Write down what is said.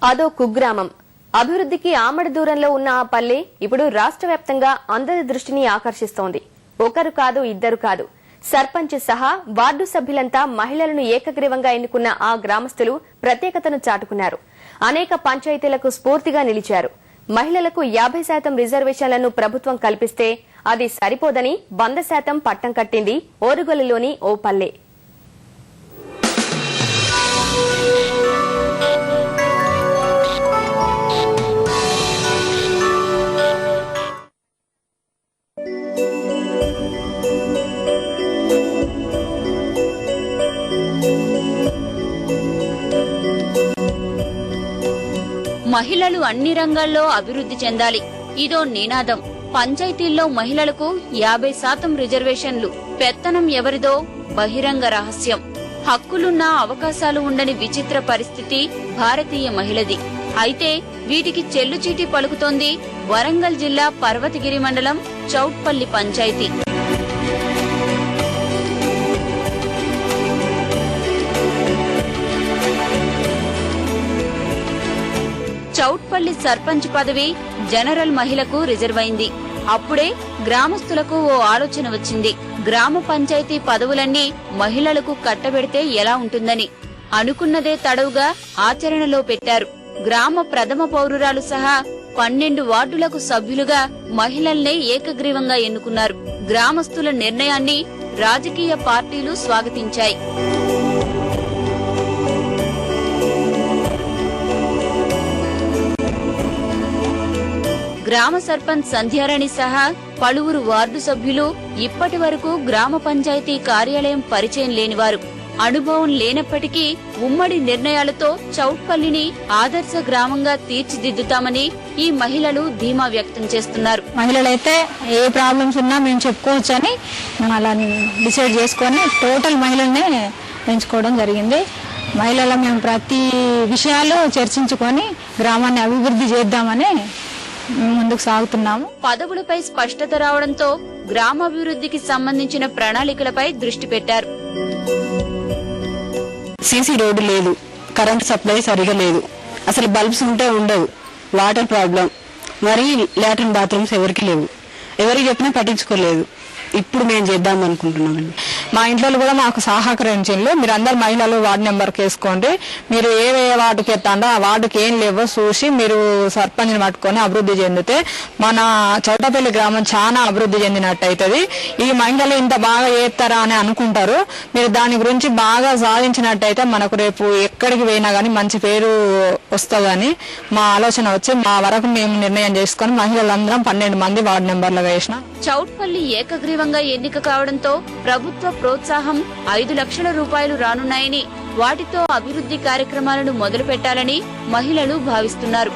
అదో కుగ్రామం. అభివృద్ధికి ఆమడ దూరంలో ఉన్న ఆ పల్లె ఇప్పుడు రాష్ట్ర వ్యాప్తంగా అందరి దృష్టిని ఆకర్షిస్తోంది. ఒకరు కాదు, ఇద్దరు కాదు, సర్పంచ్ సహా వార్డు సభ్యులంతా మహిళలను ఏకగ్రీవంగా ఎన్నుకున్న ఆ గ్రామస్తులు ప్రత్యేకతను చాటుకున్నారు. అనేక పంచాయతీలకు స్ఫూర్తిగా నిలిచారు. మహిళలకు 50% రిజర్వేషన్లను ప్రభుత్వం కల్పిస్తే అది సరిపోదని 100% పట్టం కట్టింది ఓరుగల్లులోని ఓ పల్లె. మహిళలు అన్ని రంగాల్లో అభివృద్ధి చెందాలి. ఇదో నినాదం. పంచాయతీల్లో మహిళలకు 50% రిజర్వేషన్లు. పెత్తనం ఎవరిదో బహిరంగ రహస్యం. హక్కులున్నా అవకాశాలు ఉండని విచిత్ర పరిస్థితి భారతీయ మహిళది. అయితే వీటికి చెల్లుచీటి పలుకుతోంది వరంగల్ జిల్లా పర్వతగిరి మండలం చౌట్పల్లి పంచాయతీ. చౌట్పల్లి సర్పంచ్ పదవి జనరల్ మహిళకు రిజర్వ్ అయింది. అప్పుడే గ్రామస్తులకు ఓ ఆలోచన వచ్చింది. గ్రామ పంచాయతీ పదవులన్నీ మహిళలకు కట్టబెడితే ఎలా ఉంటుందని అనుకున్నదే తడవుగా ఆచరణలో పెట్టారు. గ్రామ ప్రథమ పౌరురాలు సహా 12 వార్డులకు సభ్యులుగా మహిళల్నే ఏకగ్రీవంగా ఎన్నుకున్నారు. గ్రామస్తుల నిర్ణయాన్ని రాజకీయ పార్టీలు స్వాగతించాయి. గ్రామ సర్పంచ్ సంధ్యారాణి సహా పలువురు వార్డు సభ్యులు ఇప్పటి వరకు గ్రామ పంచాయతీ కార్యాలయం పరిచయం లేనివారు. అనుభవం లేనప్పటికీ ఉమ్మడి నిర్ణయాలతో చౌట్పల్లిని ఆదర్శ గ్రామంగా తీర్చిదిద్దుతామని ఈ మహిళలు ధీమా వ్యక్తం చేస్తున్నారు. మహిళలైతే ఏ ప్రాబ్లమ్స్ ఉన్నా మేము చెప్పుకోవచ్చు అని మేము అలా డిసైడ్ చేసుకొని టోటల్ మహిళల్ని పెంచుకోవడం జరిగింది. మహిళల మేము ప్రతి విషయాలు చర్చించుకొని గ్రామాన్ని అభివృద్ధి చేద్దామని ముందుకు సాగుతున్నాము. పదవులపై స్పష్టత రావడంతో గ్రామాభివృద్ధికి సంబంధించిన ప్రణాళికలపై దృష్టి పెట్టారు. సీసీ రోడ్డు లేదు, కరెంట్ సప్లై సరిగా లేదు, అసలు బల్బ్స్ ఉంటే ఉండవు, వాటర్ ప్రాబ్లం, మరి లాట్రిన్ బాత్రూమ్స్ ఎవరికి లేవు. ఎవరికి చెప్పినా పట్టించుకోలేదు. ఇప్పుడు మేము చేద్దాం అనుకుంటున్నామండి. మా ఇంట్లో కూడా మాకు సహకరించిండ్రు. మీరు అందరు మహిళలు వార్డు నెంబర్కి వేసుకోండి, మీరు ఏ వార్డుకి ఎత్తాండో ఆ వార్డుకి ఏం లేవో చూసి మీరు సర్పంచ్ని పట్టుకొని అభివృద్ధి చెందితే మన చౌటపల్లి గ్రామం చాలా అభివృద్ధి చెందినట్టు అవుతుంది. ఈ మహిళలు ఇంత బాగా చేస్తారా అని అనుకుంటారు. మీరు దాని గురించి బాగా సాధించినట్టయితే మనకు రేపు ఎక్కడికి పోయినా గానీ మంచి పేరు వస్తుందని మా ఆలోచన వచ్చి మా వరకు మేము నిర్ణయం చేసుకుని మహిళలందరం 12 మంది వార్డు నెంబర్లుగా వేసినాం. చౌట్పల్లి ఏకగ్రీవంగా ఎన్నిక కావడంతో ప్రభుత్వ ప్రోత్సాహం 5 లక్షల రూపాయలు రానున్నాయని, వాటితో అభివృద్ధి కార్యక్రమాలను మొదలు పెట్టాలని మహిళలు భావిస్తున్నారు.